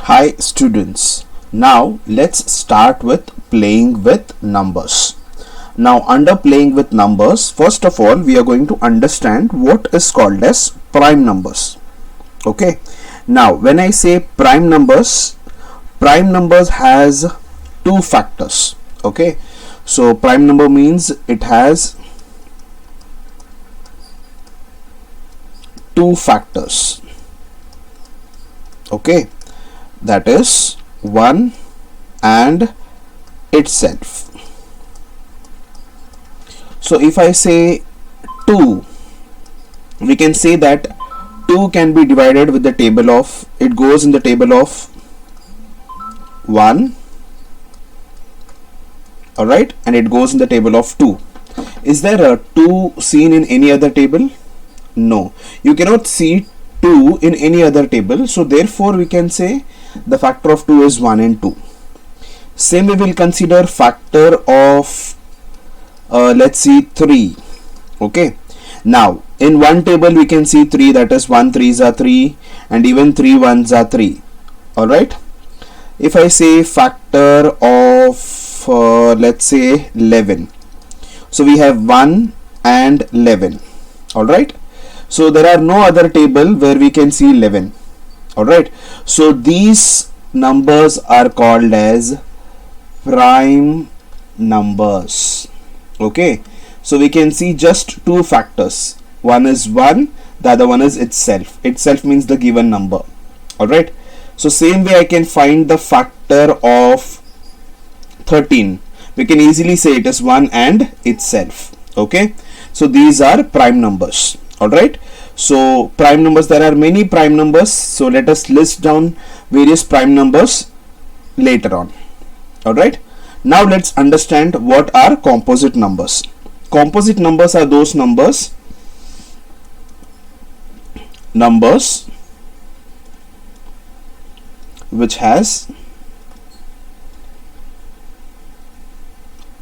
Hi students, now let's start with playing with numbers. Now under playing with numbers, first of all we are going to understand what is called as prime numbers. Okay, now when I say prime numbers has two factors. Okay, so prime number means it has two factors. Okay, that is 1 and itself. So if I say 2, we can say that 2 can be divided with the table of, it goes in the table of 1, alright, and it goes in the table of 2. Is there a 2 seen in any other table? No, you cannot see 2 in any other table, so therefore we can say the factor of 2 is 1 and 2. Same we will consider factor of let's see 3. Okay, now in one table we can see 3, that is 1 3s are 3 and even 3 1s are 3. Alright, if I say factor of let's say 11, so we have 1 and 11. Alright, so there are no other table where we can see 11. Alright, so these numbers are called as prime numbers. Okay, so we can see just two factors. One is 1, the other one is itself. Itself means the given number. Alright, so same way I can find the factor of 13. We can easily say it is 1 and itself. Okay, so these are prime numbers. Alright, so prime numbers, there are many prime numbers, so let us list down various prime numbers later on. Alright, now let's understand what are composite numbers. Composite numbers are those numbers which has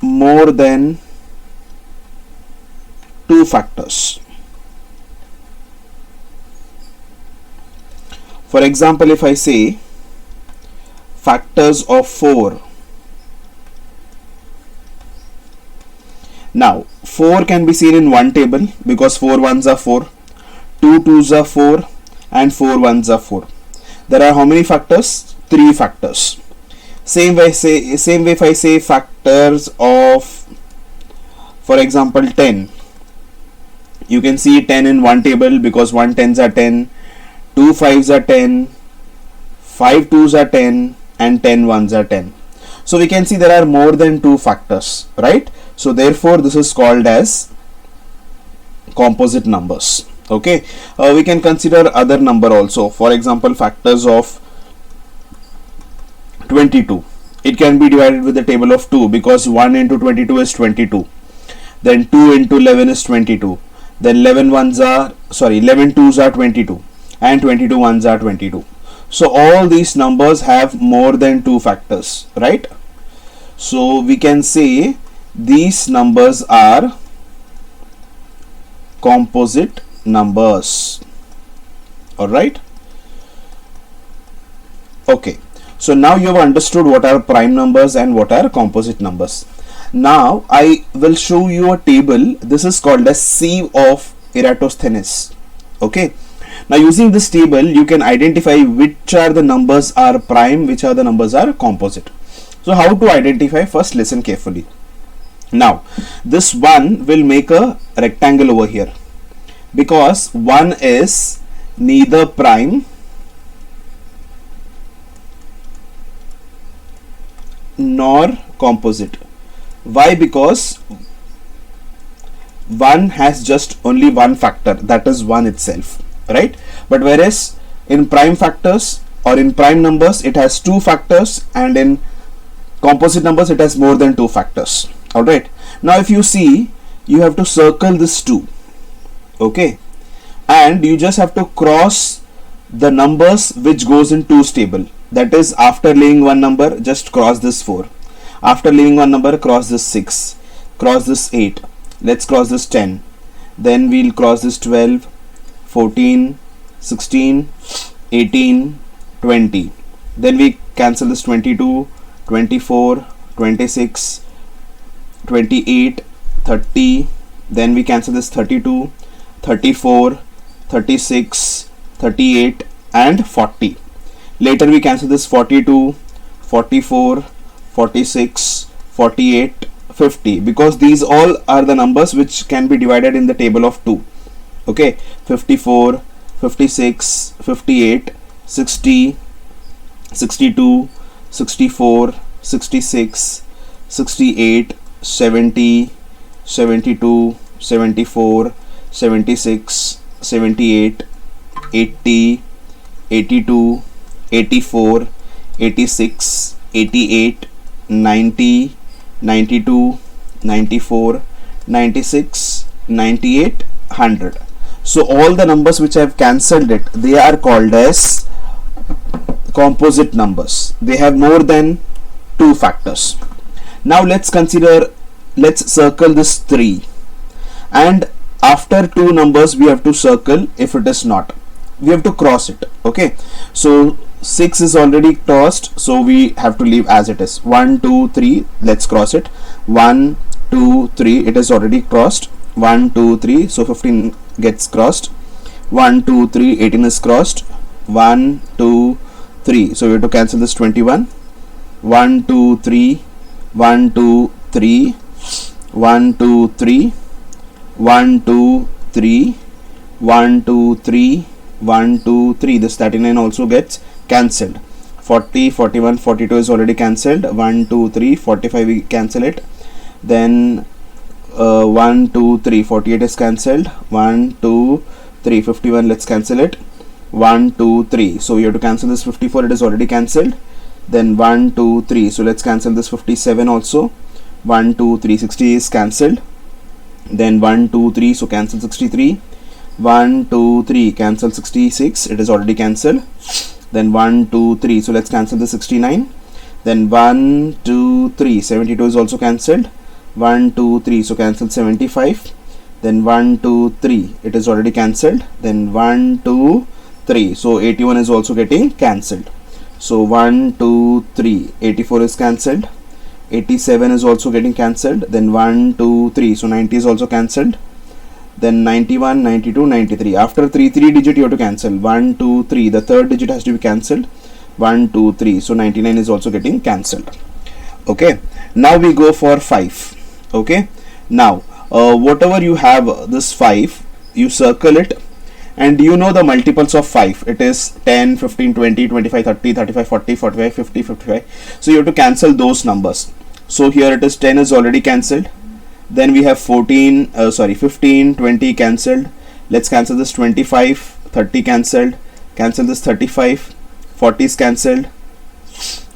more than two factors. For example, if I say factors of 4, now 4 can be seen in one table because 4 1s are 4, 2 2s are 4 and 4 1s are 4. There are how many factors? 3 factors. Same way if I say factors of, for example, 10, you can see 10 in one table because 1 10s are 10, 2 5s are 10, 5 2s are 10 and 10 1s are 10. So we can see there are more than two factors, right? So therefore this is called as composite numbers. Okay, we can consider other number also. For example, factors of 22. It can be divided with the table of 2 because 1 into 22 is 22. Then 2 into 11 is 22. Then 11 2s are 22 and 22 1s are 22. So all these numbers have more than two factors, right? So we can say these numbers are composite numbers. Alright, okay, so now you have understood what are prime numbers and what are composite numbers. Now I will show you a table. This is called as sieve of Eratosthenes. Okay, now using this table you can identify which are the numbers are prime, which are the numbers are composite. So how to identify? First listen carefully. Now this 1 will make a rectangle over here because 1 is neither prime nor composite. Why? Because 1 has just only one factor, that is 1 itself, right? But whereas in prime factors or in prime numbers it has two factors, and in composite numbers it has more than two factors. Alright, now if you see, you have to circle this 2. Okay, and you just have to cross the numbers which goes in 2's table. That is, after leaving one number, just cross this 4. After leaving one number, cross this 6, cross this 8, let's cross this 10, then we'll cross this 12, 14, 16, 18, 20. then we cancel this 22, 24, 26, 28, 30, then we cancel this 32, 34, 36, 38 and 40. Later we cancel this 42, 44, 46, 48, 50, because these all are the numbers which can be divided in the table of 2. Okay, 54, 56, 58, 60, 62, 64, 66, 68, 70, 72, 74, 76, 78, 80, 82, 84, 86, 88, 90, 92, 94, 96, 98, 100. So all the numbers which I have cancelled it, they are called as composite numbers. They have more than 2 factors. Now let's circle this 3, and after 2 numbers we have to circle. If it is not, we have to cross it. Okay, so 6 is already crossed, so we have to leave as it is. 1, 2, 3, let's cross it. 1, 2, 3, it is already crossed. 1, 2, 3, so 15 gets crossed. 1, 2, 3, 18 is crossed. 1, 2, 3, so we have to cancel this 21. 1, 2, 3, 1, 2, 3, 1, 2, 3, 1, 2, 3, 1, 2, 3, 1, 2, 3. This 39 also gets cancelled. 40, 41, 42 is already cancelled. 1, 2, 3, 45 we cancel it. Then 1, 2, 3, 48 is cancelled. 1, 2, 3, 51, let's cancel it. 1, 2, 3, so we have to cancel this 54, it is already cancelled. Then 1, 2, 3, so let's cancel this 57 also. 1, 2, 3, 60 is cancelled. Then 1, 2, 3, so cancel 63. 1, 2, 3, cancel 66, it is already cancelled. Then 1, 2, 3, so let's cancel the 69. Then 1, 2, 3, 72 is also cancelled. 1, 2, 3, so cancel 75. Then 1, 2, 3, it is already cancelled. Then 1, 2, 3, so 81 is also getting cancelled. So 1, 2, 3, 84 is cancelled. 87 is also getting cancelled. Then 1, 2, 3, so 90 is also cancelled. Then 91, 92, 93. After 3 digit you have to cancel. 1, 2, 3, the third digit has to be cancelled. 1, 2, 3, so 99 is also getting cancelled. Okay, now we go for 5. Okay, now whatever you have this 5, you circle it, and you know the multiples of 5. It is 10, 15, 20, 25, 30, 35, 40, 45, 50, 55. So you have to cancel those numbers. So here it is 10 is already cancelled. Then we have 15, 20 cancelled. Let's cancel this 25, 30 cancelled. Cancel this 35, 40 is cancelled.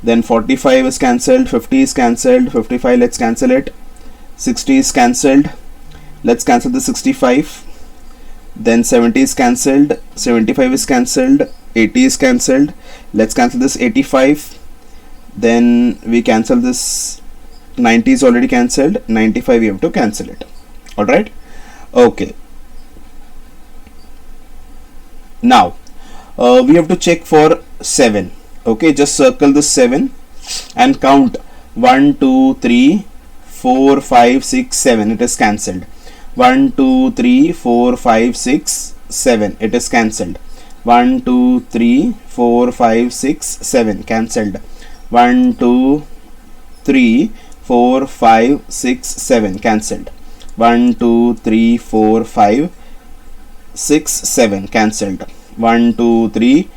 Then 45 is cancelled, 50 is cancelled, 55 let's cancel it. 60 is cancelled. Let's cancel the 65. Then 70 is cancelled, 75 is cancelled, 80 is cancelled. Let's cancel this 85. Then we cancel this 90 is already cancelled, 95 we have to cancel it. Alright, okay. Now we have to check for 7. Okay, just circle this 7 and count 1, 2, 3, 4, 5, 6, 7. It is cancelled. 1, 2, 3, 4, 5, 6, 7. It is cancelled. 1, 2, 3, 4, 5, 6, 7. Cancelled. 1, 2, 3, 4, 5, 6, 7. Cancelled. 1, 2, 3, 4, 5, 6, 7. Cancelled. 1, 2, 3,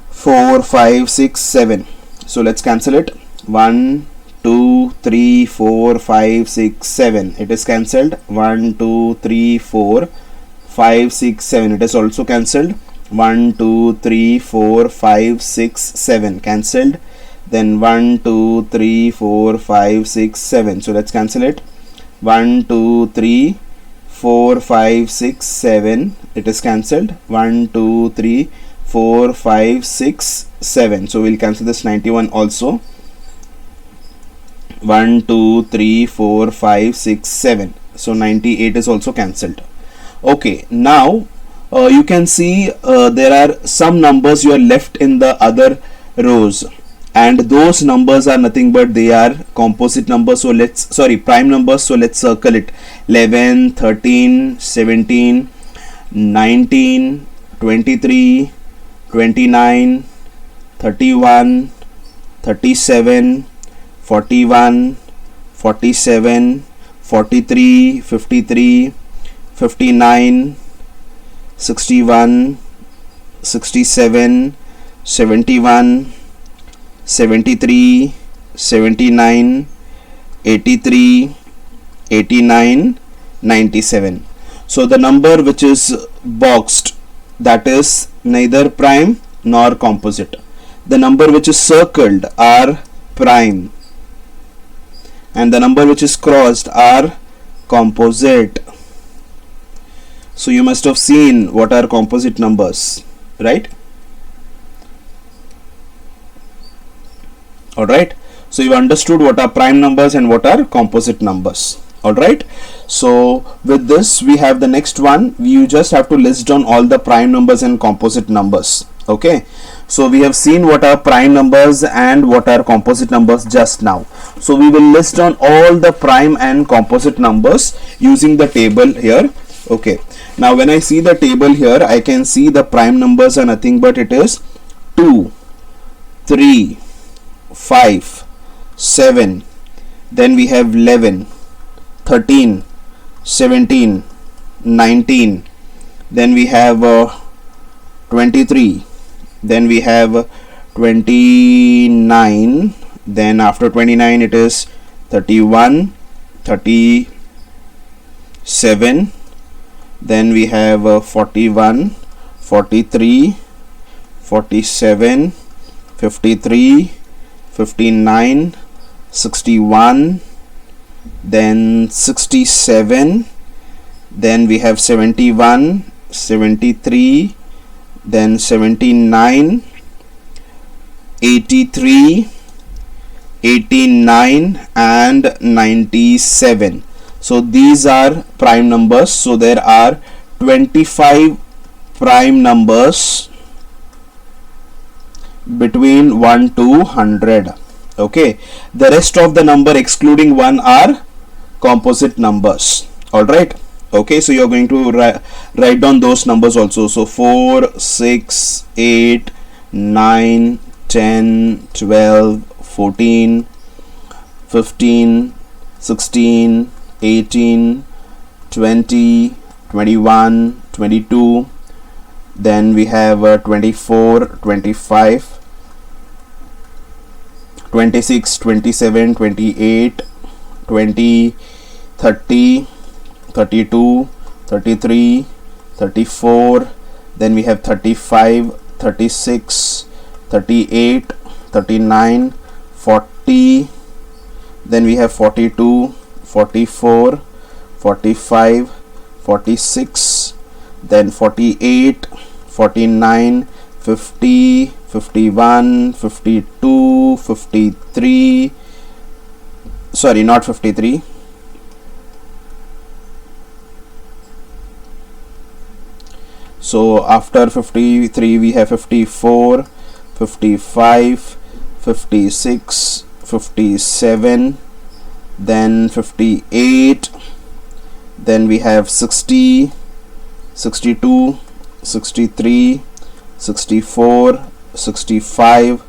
4, 5, 6, 7. So let's cancel it. 1, 2, 3, 4, 5, 6, 7. It is cancelled. 1, 2, 3, 4, 5, 6, 7. It is also cancelled. 1, 2, 3, 4, 5, 6, 7. Cancelled. Then 1, 2, 3, 4, 5, 6, 7. So let's cancel it. 1, 2, 3, 4, 5, 6, 7. It is cancelled. 1, 2, 3, 4, 5, 6, 7. So we'll cancel this 91 also. 1, 2, 3, 4, 5, 6, 7. So 98 is also cancelled. Okay, now you can see there are some numbers you are left in the other rows, and those numbers are nothing but they are composite numbers. So prime numbers, so let's circle it. 11, 13, 17, 19, 23, 29, 31, 37, 41, 47, 43, 53, 59, 61, 67, 71, 73, 79, 83, 89, 97. So the number which is boxed, that is neither prime nor composite. The number which is circled are prime, and the number which is crossed are composite. So you must have seen what are composite numbers, right? Alright, so you understood what are prime numbers and what are composite numbers. Alright, so with this we have the next one. You just have to list down all the prime numbers and composite numbers. Okay, so we have seen what are prime numbers and what are composite numbers just now. So we will list down all the prime and composite numbers using the table here. Okay, now when I see the table here, I can see the prime numbers are nothing but it is 2, 3, 5, 7, then we have 11, 13, 17, 19, then we have 23, then we have 29, then after 29 it is 31, 37, then we have 41, 43, 47, 53, 59, 61, then 67, then we have 71, 73, then 79, 83, 89 and 97. So these are prime numbers. So there are 25 prime numbers between 1 to 100. Okay, the rest of the number excluding 1 are composite numbers. Alright, okay, so you are going to write down those numbers also. So 4, 6, 8, 9, 10, 12, 14, 15, 16, 18, 20, 21, 22, then we have 24, 25, 26, 27, 28, 20, 30, 32, 33, 34, then we have 35, 36, 38, 39, 40, then we have 42, 44, 45, 46, then 48, 49, 50, 51, 52, 53, sorry, not 53, so after 53 we have 54, 55, 56, 57, then 58, then we have 60, 62, 63, 64, 65,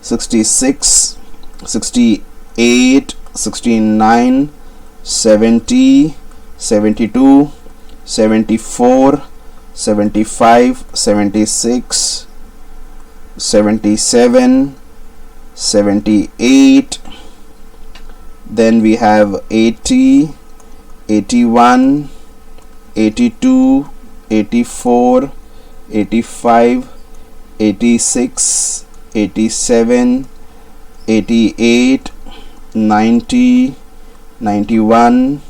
66, 68, 69, 70, 72, 74, 75, 76, 77, 78, then we have 80, 81, 82, 84, 85, 86, 87, 88, 90, 91,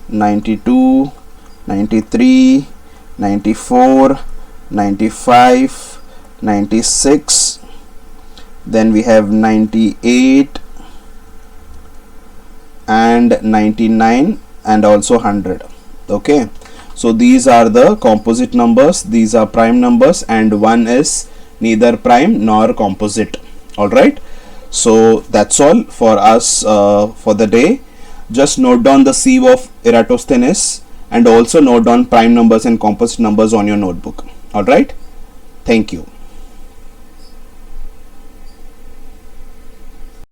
92, 93, 94, 95, 96, then we have 98 and 99 and also 100. Okay, so these are the composite numbers, these are prime numbers, and one is neither prime nor composite. All right, so that's all for us for the day. Just note down the sieve of Eratosthenes and also note down prime numbers and composite numbers on your notebook. All right, thank you.